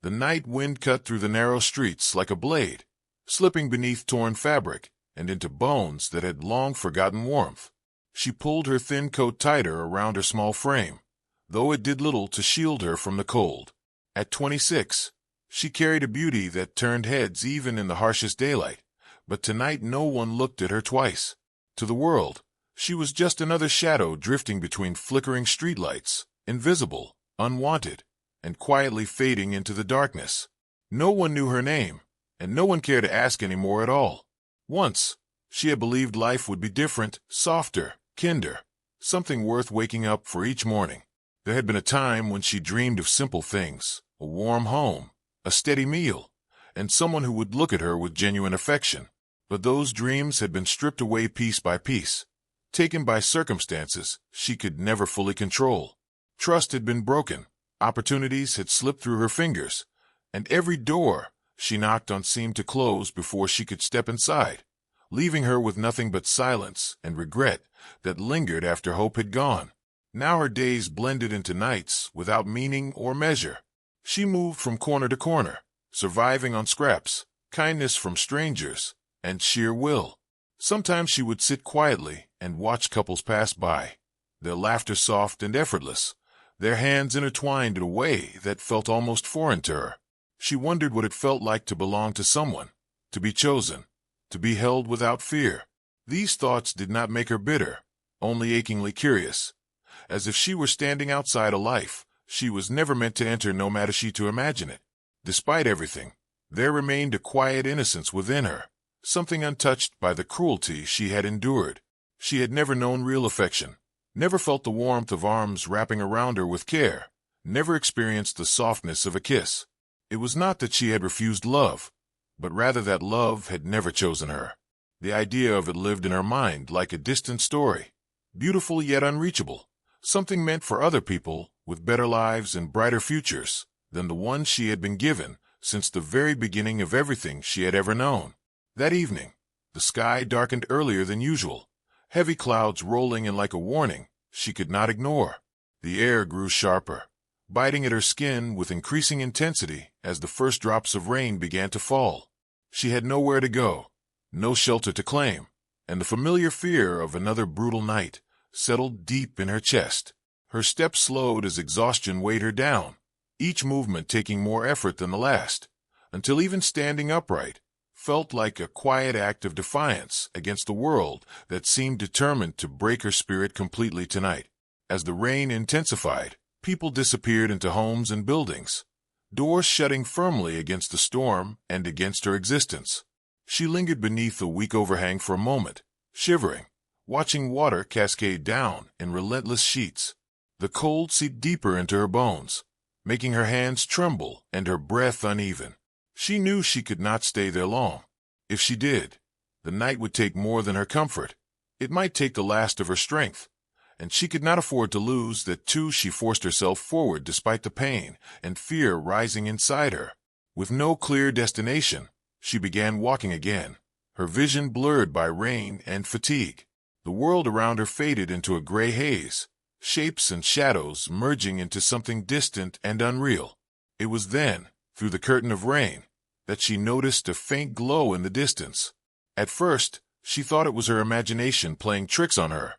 The night wind cut through the narrow streets like a blade, slipping beneath torn fabric and into bones that had long forgotten warmth. She pulled her thin coat tighter around her small frame, though it did little to shield her from the cold. At 26, she carried a beauty that turned heads even in the harshest daylight, but tonight no one looked at her twice. To the world, she was just another shadow drifting between flickering streetlights, invisible, unwanted, and quietly fading into the darkness. No one knew her name, and no one cared to ask any more at all. Once, she had believed life would be different, softer, kinder, something worth waking up for each morning. There had been a time when she dreamed of simple things, a warm home, a steady meal, and someone who would look at her with genuine affection. But those dreams had been stripped away piece by piece, taken by circumstances she could never fully control. Trust had been broken, opportunities had slipped through her fingers, and every door she knocked on seemed to close before she could step inside, leaving her with nothing but silence and regret that lingered after hope had gone. Now her days blended into nights without meaning or measure. She moved from corner to corner, surviving on scraps, kindness from strangers, and sheer will. Sometimes she would sit quietly and watch couples pass by, their laughter soft and effortless, their hands intertwined in a way that felt almost foreign to her. She wondered what it felt like to belong to someone, to be chosen, to be held without fear. These thoughts did not make her bitter, only achingly curious, as if she were standing outside a life she was never meant to enter, no matter she to imagine it. Despite everything, there remained a quiet innocence within her, something untouched by the cruelty she had endured. She had never known real affection, never felt the warmth of arms wrapping around her with care, never experienced the softness of a kiss. It was not that she had refused love, but rather that love had never chosen her. The idea of it lived in her mind like a distant story, beautiful yet unreachable, something meant for other people with better lives and brighter futures than the one she had been given since the very beginning of everything she had ever known. That evening, the sky darkened earlier than usual, heavy clouds rolling in like a warning she could not ignore. The air grew sharper, biting at her skin with increasing intensity as the first drops of rain began to fall. She had nowhere to go, no shelter to claim, and the familiar fear of another brutal night settled deep in her chest. Her steps slowed as exhaustion weighed her down, each movement taking more effort than the last, until even standing upright felt like a quiet act of defiance against the world that seemed determined to break her spirit completely tonight. As the rain intensified, people disappeared into homes and buildings, doors shutting firmly against the storm and against her existence. She lingered beneath the weak overhang for a moment, shivering, watching water cascade down in relentless sheets. The cold seeped deeper into her bones, making her hands tremble and her breath uneven. She knew she could not stay there long. If she did, the night would take more than her comfort. It might take the last of her strength, and she could not afford to lose that too. She forced herself forward despite the pain and fear rising inside her. With no clear destination, she began walking again, her vision blurred by rain and fatigue. The world around her faded into a gray haze, shapes and shadows merging into something distant and unreal. It was then, through the curtain of rain, that she noticed a faint glow in the distance. At first, she thought it was her imagination playing tricks on her,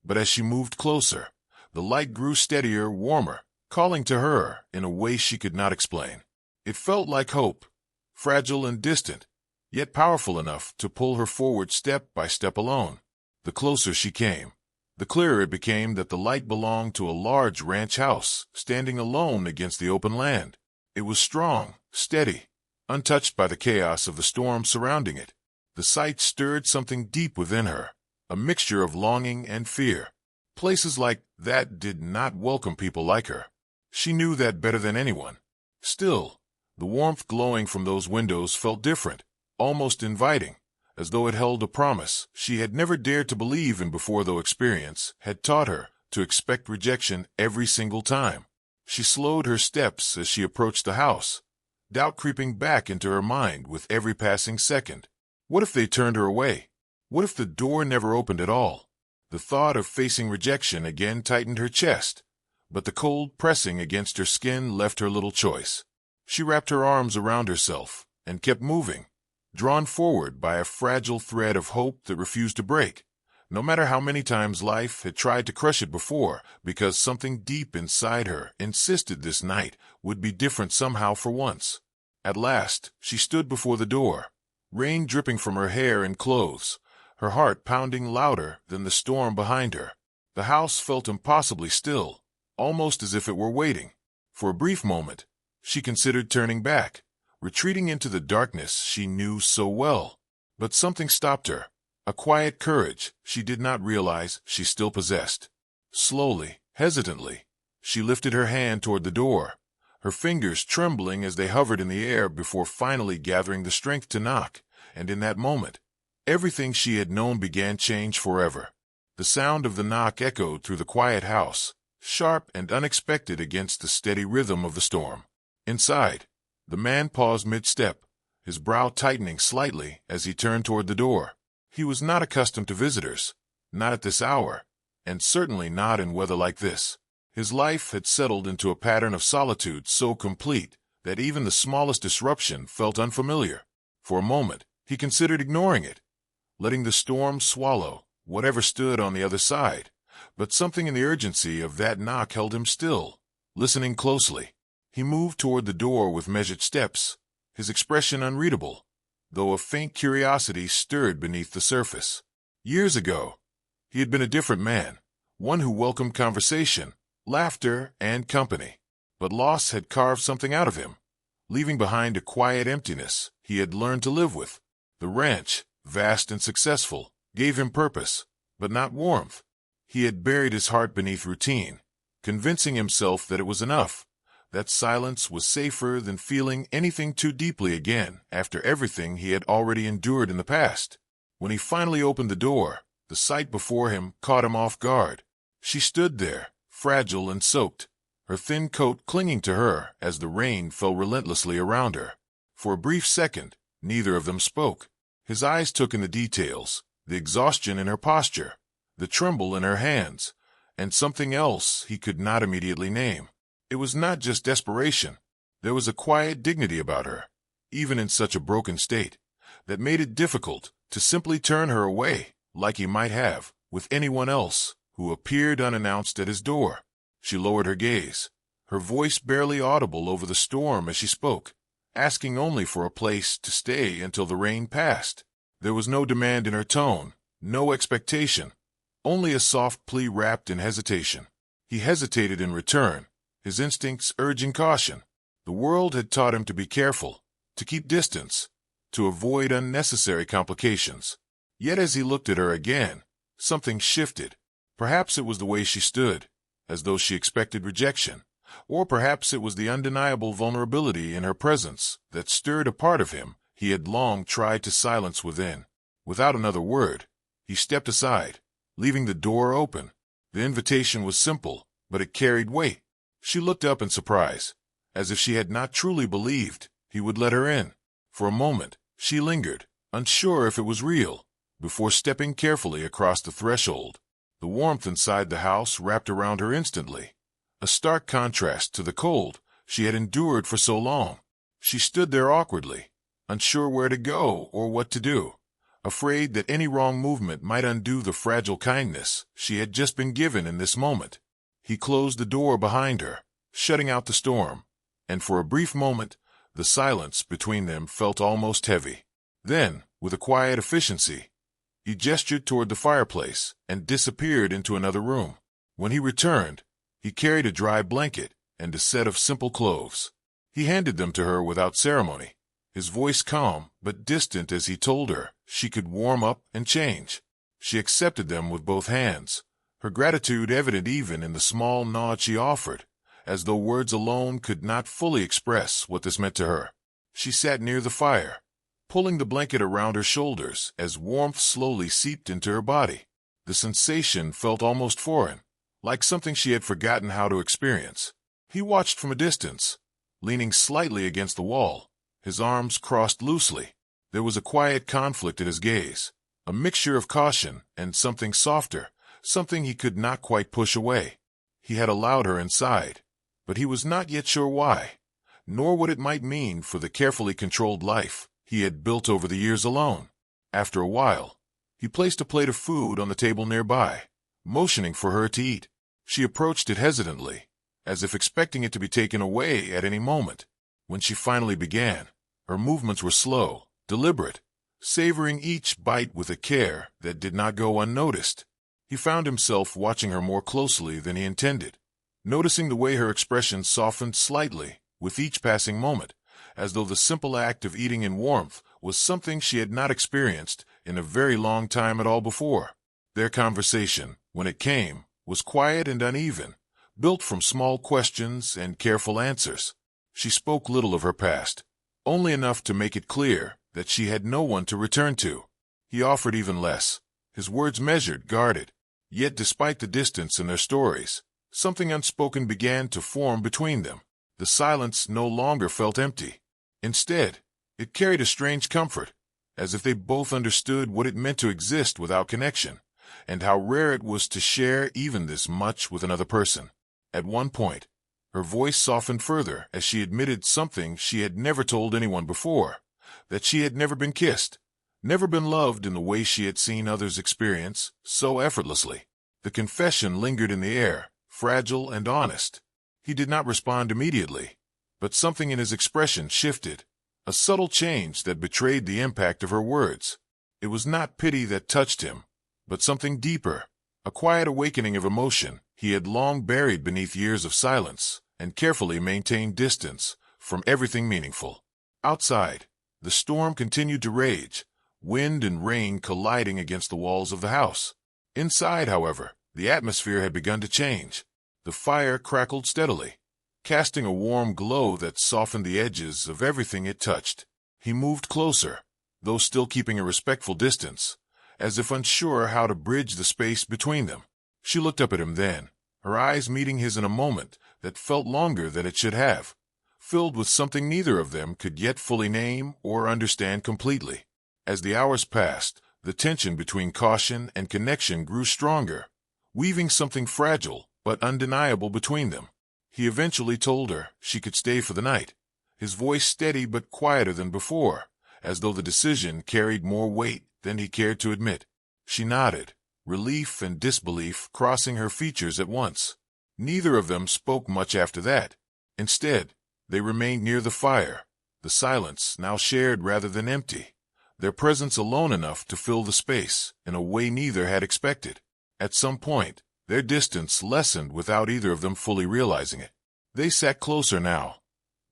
but as she moved closer, the light grew steadier, warmer, calling to her in a way she could not explain. It felt like hope, fragile and distant, yet powerful enough to pull her forward step by step alone. The closer she came, the clearer it became that the light belonged to a large ranch house, standing alone against the open land. It was strong, steady, untouched by the chaos of the storm surrounding it. The sight stirred something deep within her, a mixture of longing and fear. Places like that did not welcome people like her. She knew that better than anyone. Still, the warmth glowing from those windows felt different, almost inviting, as though it held a promise she had never dared to believe in before, though experience had taught her to expect rejection every single time. She slowed her steps as she approached the house, doubt creeping back into her mind with every passing second. What if they turned her away? What if the door never opened at all? The thought of facing rejection again tightened her chest, but the cold pressing against her skin left her little choice. She wrapped her arms around herself and kept moving, drawn forward by a fragile thread of hope that refused to break, no matter how many times life had tried to crush it before, because something deep inside her insisted this night would be different somehow for once. At last, she stood before the door, rain dripping from her hair and clothes, her heart pounding louder than the storm behind her. The house felt impossibly still, almost as if it were waiting. For a brief moment, she considered turning back, retreating into the darkness she knew so well. But something stopped her, a quiet courage she did not realize she still possessed. Slowly, hesitantly, she lifted her hand toward the door, her fingers trembling as they hovered in the air before finally gathering the strength to knock, and in that moment, everything she had known began change forever. The sound of the knock echoed through the quiet house, sharp and unexpected against the steady rhythm of the storm. Inside, the man paused mid-step, his brow tightening slightly as he turned toward the door. He was not accustomed to visitors, not at this hour, and certainly not in weather like this. His life had settled into a pattern of solitude so complete that even the smallest disruption felt unfamiliar. For a moment, he considered ignoring it, letting the storm swallow whatever stood on the other side. But something in the urgency of that knock held him still, listening closely. He moved toward the door with measured steps, his expression unreadable, though a faint curiosity stirred beneath the surface. Years ago, he had been a different man, one who welcomed conversation, laughter, and company. But loss had carved something out of him, leaving behind a quiet emptiness he had learned to live with. The ranch, vast and successful, gave him purpose, but not warmth. He had buried his heart beneath routine, convincing himself that it was enough, that silence was safer than feeling anything too deeply again after everything he had already endured in the past. When he finally opened the door, the sight before him caught him off guard. She stood there, fragile and soaked, her thin coat clinging to her as the rain fell relentlessly around her. For a brief second, neither of them spoke. His eyes took in the details, the exhaustion in her posture, the tremble in her hands, and something else he could not immediately name. It was not just desperation. There was a quiet dignity about her, even in such a broken state, that made it difficult to simply turn her away, like he might have with anyone else who appeared unannounced at his door. She lowered her gaze, her voice barely audible over the storm as she spoke, asking only for a place to stay until the rain passed. There was no demand in her tone, no expectation, only a soft plea wrapped in hesitation. He hesitated in return, his instincts urging caution. The world had taught him to be careful, to keep distance, to avoid unnecessary complications. Yet as he looked at her again, something shifted. Perhaps it was the way she stood, as though she expected rejection, or perhaps it was the undeniable vulnerability in her presence that stirred a part of him he had long tried to silence within. Without another word, he stepped aside, leaving the door open. The invitation was simple, but it carried weight. She looked up in surprise, as if she had not truly believed he would let her in. For a moment, she lingered, unsure if it was real, before stepping carefully across the threshold. The warmth inside the house wrapped around her instantly, a stark contrast to the cold she had endured for so long. She stood there awkwardly, unsure where to go or what to do, afraid that any wrong movement might undo the fragile kindness she had just been given in this moment. He closed the door behind her, shutting out the storm, and for a brief moment, the silence between them felt almost heavy. Then, with a quiet efficiency, he gestured toward the fireplace and disappeared into another room. When he returned, he carried a dry blanket and a set of simple clothes. He handed them to her without ceremony, his voice calm but distant as he told her she could warm up and change. She accepted them with both hands, her gratitude evident even in the small nod she offered, as though words alone could not fully express what this meant to her. She sat near the fire, pulling the blanket around her shoulders as warmth slowly seeped into her body. The sensation felt almost foreign, like something she had forgotten how to experience. He watched from a distance, leaning slightly against the wall, his arms crossed loosely. There was a quiet conflict in his gaze, a mixture of caution and something softer, something he could not quite push away. He had allowed her inside, but he was not yet sure why. nor what it might mean for the carefully controlled life he had built over the years alone. After a while, he placed a plate of food on the table nearby, motioning for her to eat. She approached it hesitantly, as if expecting it to be taken away at any moment. When she finally began, her movements were slow, deliberate, savoring each bite with a care that did not go unnoticed. He found himself watching her more closely than he intended, noticing the way her expression softened slightly with each passing moment, as though the simple act of eating in warmth was something she had not experienced in a very long time at all before. Their conversation, when it came, was quiet and uneven, built from small questions and careful answers. She spoke little of her past, only enough to make it clear that she had no one to return to. He offered even less, his words measured, guarded. Yet despite the distance in their stories, something unspoken began to form between them. The silence no longer felt empty. Instead, it carried a strange comfort, as if they both understood what it meant to exist without connection, and how rare it was to share even this much with another person. At one point, her voice softened further as she admitted something she had never told anyone before, that she had never been kissed, never been loved in the way she had seen others experience so effortlessly. The confession lingered in the air, fragile and honest. He did not respond immediately, but something in his expression shifted, a subtle change that betrayed the impact of her words. It was not pity that touched him, but something deeper, a quiet awakening of emotion he had long buried beneath years of silence and carefully maintained distance from everything meaningful. Outside, the storm continued to rage, wind and rain colliding against the walls of the house. Inside, however, the atmosphere had begun to change. The fire crackled steadily, casting a warm glow that softened the edges of everything it touched. He moved closer, though still keeping a respectful distance, as if unsure how to bridge the space between them. She looked up at him then, her eyes meeting his in a moment that felt longer than it should have, filled with something neither of them could yet fully name or understand completely. As the hours passed, the tension between caution and connection grew stronger, weaving something fragile but undeniable between them. He eventually told her she could stay for the night, his voice steady but quieter than before, as though the decision carried more weight than he cared to admit. She nodded, relief and disbelief crossing her features at once. Neither of them spoke much after that. Instead, they remained near the fire, the silence now shared rather than empty, their presence alone enough to fill the space in a way neither had expected. At some point, their distance lessened without either of them fully realizing it. They sat closer now,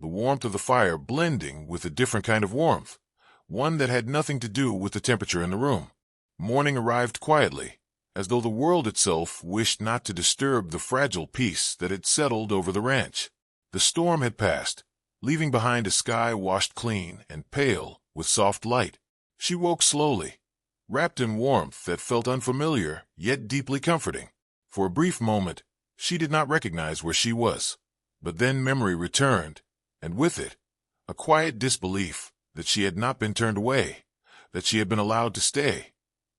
the warmth of the fire blending with a different kind of warmth, one that had nothing to do with the temperature in the room. Morning arrived quietly, as though the world itself wished not to disturb the fragile peace that had settled over the ranch. The storm had passed, leaving behind a sky washed clean and pale with soft light. She woke slowly, wrapped in warmth that felt unfamiliar yet deeply comforting. For a brief moment, she did not recognize where she was, but then memory returned, and with it, a quiet disbelief that she had not been turned away, that she had been allowed to stay,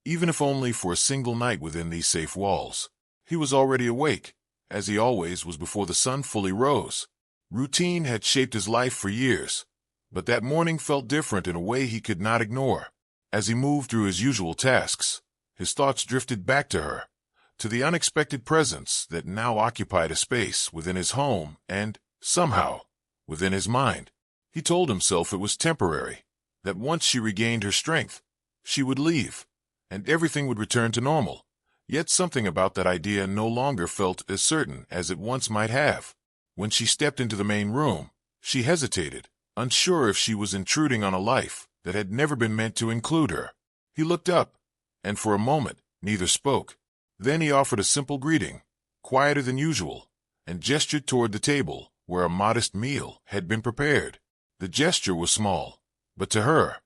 even if only for a single night within these safe walls. He was already awake, as he always was before the sun fully rose. Routine had shaped his life for years, but that morning felt different in a way he could not ignore. As he moved through his usual tasks, his thoughts drifted back to her, to the unexpected presence that now occupied a space within his home and, somehow, within his mind. He told himself it was temporary, that once she regained her strength, she would leave, and everything would return to normal. Yet something about that idea no longer felt as certain as it once might have. When she stepped into the main room, she hesitated, unsure if she was intruding on a life that had never been meant to include her. He looked up, and for a moment, neither spoke. Then he offered a simple greeting, quieter than usual, and gestured toward the table where a modest meal had been prepared. The gesture was small, but to her,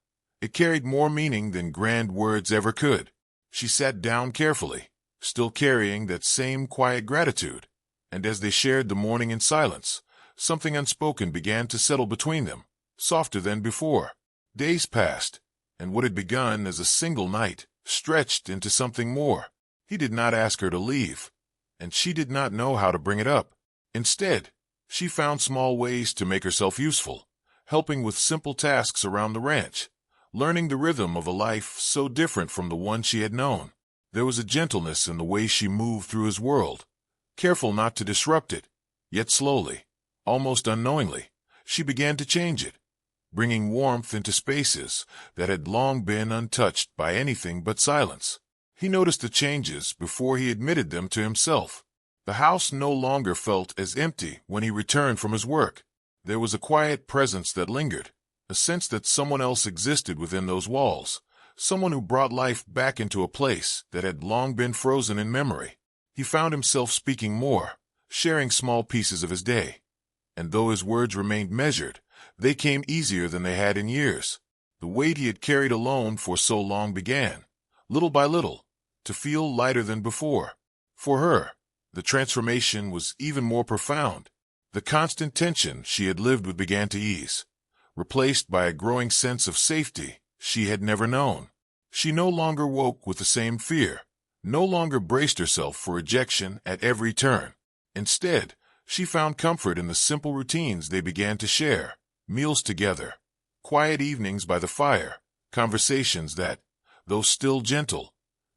it carried more meaning than grand words ever could. She sat down carefully, still carrying that same quiet gratitude, and as they shared the morning in silence, something unspoken began to settle between them, softer than before. Days passed, and what had begun as a single night stretched into something more. He did not ask her to leave, and she did not know how to bring it up. Instead, She found small ways to make herself useful, helping with simple tasks around the ranch, learning the rhythm of a life so different from the one she had known. There was a gentleness in the way she moved through his world, careful not to disrupt it, yet slowly, almost unknowingly, she began to change it, bringing warmth into spaces that had long been untouched by anything but silence. He noticed the changes before he admitted them to himself. The house no longer felt as empty when he returned from his work. There was a quiet presence that lingered, a sense that someone else existed within those walls, someone who brought life back into a place that had long been frozen in memory. He found himself speaking more, sharing small pieces of his day. And though his words remained measured, they came easier than they had in years. The weight he had carried alone for so long began, little by little, to feel lighter than before. For her, the transformation was even more profound. The constant tension she had lived with began to ease, replaced by a growing sense of safety she had never known. She no longer woke with the same fear, no longer braced herself for rejection at every turn. Instead, she found comfort in the simple routines they began to share, meals together, quiet evenings by the fire, conversations that, though still gentle,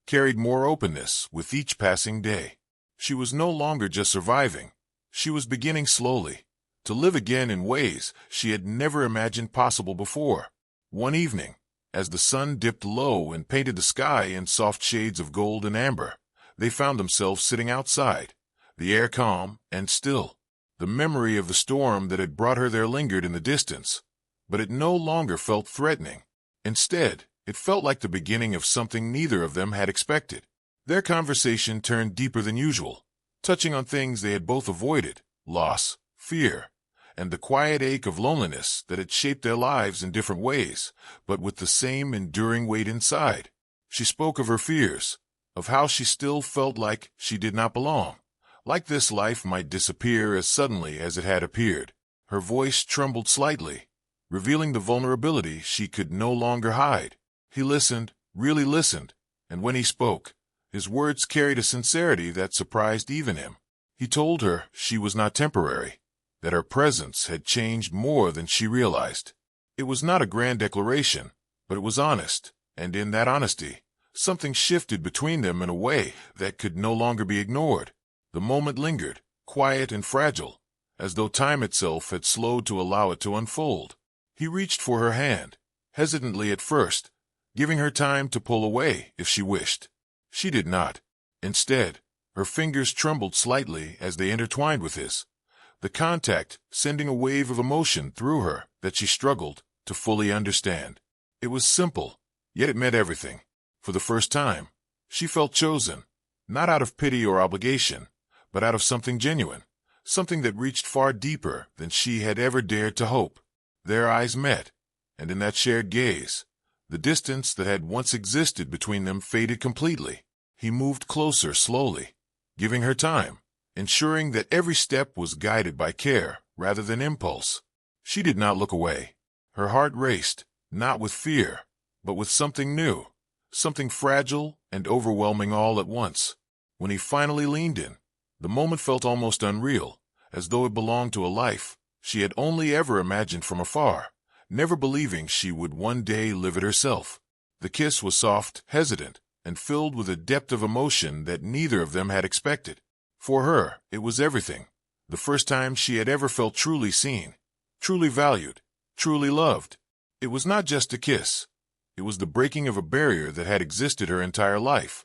carried more openness with each passing day. She was no longer just surviving. She was beginning slowly to live again in ways she had never imagined possible before. One evening, as the sun dipped low and painted the sky in soft shades of gold and amber, they found themselves sitting outside, the air calm and still. The memory of the storm that had brought her there lingered in the distance, but it no longer felt threatening. Instead, it felt like the beginning of something neither of them had expected. Their conversation turned deeper than usual, touching on things they had both avoided: loss, fear, and the quiet ache of loneliness that had shaped their lives in different ways, but with the same enduring weight inside. She spoke of her fears, of how she still felt like she did not belong, like this life might disappear as suddenly as it had appeared. Her voice trembled slightly, revealing the vulnerability she could no longer hide. He listened, really listened, and when he spoke, his words carried a sincerity that surprised even him. He told her she was not temporary, that her presence had changed more than she realized. It was not a grand declaration, but it was honest, and in that honesty, something shifted between them in a way that could no longer be ignored. The moment lingered, quiet and fragile, as though time itself had slowed to allow it to unfold. He reached for her hand, hesitantly at first, giving her time to pull away if she wished. She did not. Instead, her fingers trembled slightly as they intertwined with his, the contact sending a wave of emotion through her that she struggled to fully understand. It was simple, yet it meant everything. For the first time, she felt chosen, not out of pity or obligation, but out of something genuine, something that reached far deeper than she had ever dared to hope. Their eyes met, and in that shared gaze, the distance that had once existed between them faded completely. He moved closer slowly, giving her time, ensuring that every step was guided by care rather than impulse. She did not look away. Her heart raced, not with fear, but with something new, something fragile and overwhelming all at once. When he finally leaned in, the moment felt almost unreal, as though it belonged to a life she had only ever imagined from afar, never believing she would one day live it herself. The kiss was soft, hesitant, and filled with a depth of emotion that neither of them had expected. For her, it was everything. The first time she had ever felt truly seen, truly valued, truly loved. It was not just a kiss. It was the breaking of a barrier that had existed her entire life.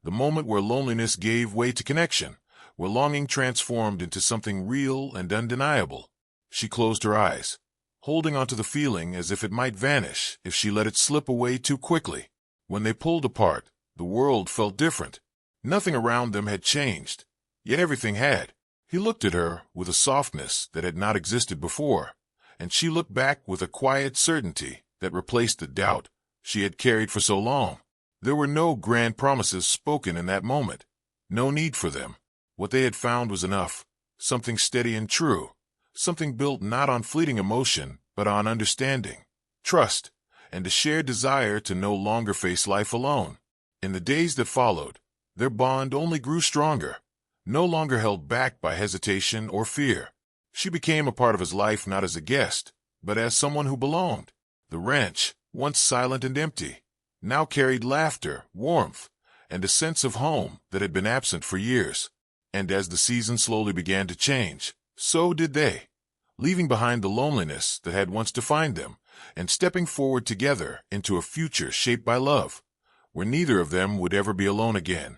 The moment where loneliness gave way to connection, where longing transformed into something real and undeniable. She closed her eyes, holding onto the feeling as if it might vanish if she let it slip away too quickly. When they pulled apart, the world felt different. Nothing around them had changed, yet everything had. He looked at her with a softness that had not existed before, and she looked back with a quiet certainty that replaced the doubt she had carried for so long. There were no grand promises spoken in that moment, no need for them. What they had found was enough, something steady and true, something built not on fleeting emotion, but on understanding, trust, and a shared desire to no longer face life alone. In the days that followed, their bond only grew stronger, no longer held back by hesitation or fear. She became a part of his life not as a guest, but as someone who belonged. The ranch, once silent and empty, now carried laughter, warmth, and a sense of home that had been absent for years. And as the season slowly began to change, so did they, leaving behind the loneliness that had once defined them, and stepping forward together into a future shaped by love, where neither of them would ever be alone again.